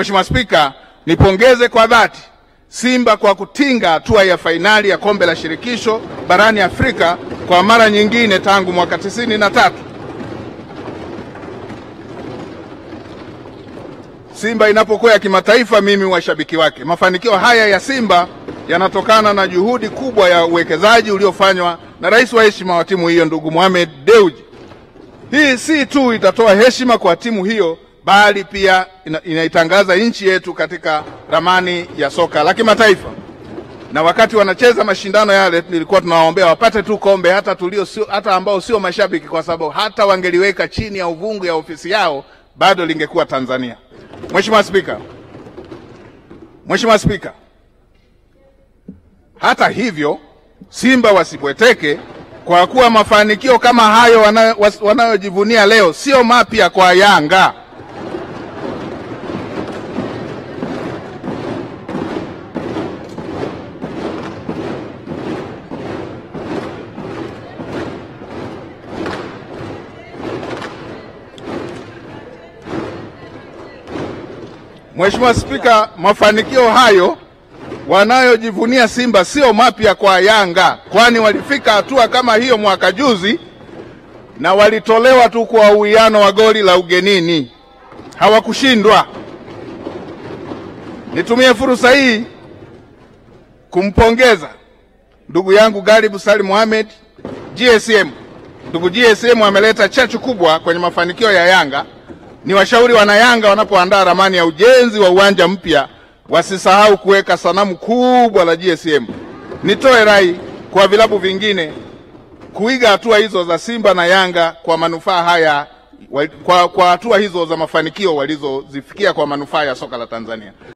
Mheshimiwa Spika, nipongeze kwa dhati Simba kwa kutinga hatua ya fainali ya kombe la shirikisho barani Afrika kwa mara nyingine tangu mwaka 93. Simba inapokuwa ya kimataifa, mimi washabiki wake. Mafanikio haya ya Simba yanatokana na juhudi kubwa ya uwekezaji uliofanywa na rais wa heshima wa timu hiyo, ndugu Mohamed Dewji. Hii si tu itatoa heshima kwa timu hiyo, bali pia inaitangaza nchi yetu katika ramani ya soka la kimataifa. Na wakati wanacheza mashindano yale, nilikuwa tunawaombea wapate tu kombe, hata ambao sio mashabiki, kwa sababu hata wangeliweka chini ya uvungu ya ofisi yao bado lingekuwa Tanzania. Mheshimiwa Spika, hata hivyo Simba wasibweteke, kwa kuwa mafanikio kama hayo wanayojivunia leo sio mapya kwa Yanga. Mheshimiwa Spika, mafanikio hayo wanayojivunia Simba sio mapya kwa Yanga, kwani walifika hatua kama hiyo mwaka juzi na walitolewa tu kwa uwiano wa goli la ugenini, hawakushindwa. Nitumie fursa hii kumpongeza ndugu yangu Gharib Salim Mohamed, GSM. Ndugu GSM ameleta chachu kubwa kwenye mafanikio ya Yanga. Ni washauri wana Yanga wanapoandaa ramani ya ujenzi wa uwanja mpya wasisahau kuweka sanamu kubwa la GSM. Nitoe rai kwa vilabu vingine kuiga hatua hizo za Simba na Yanga kwa manufaa haya, kwa hatua hizo za mafanikio walizozifikia kwa manufaa ya soka la Tanzania.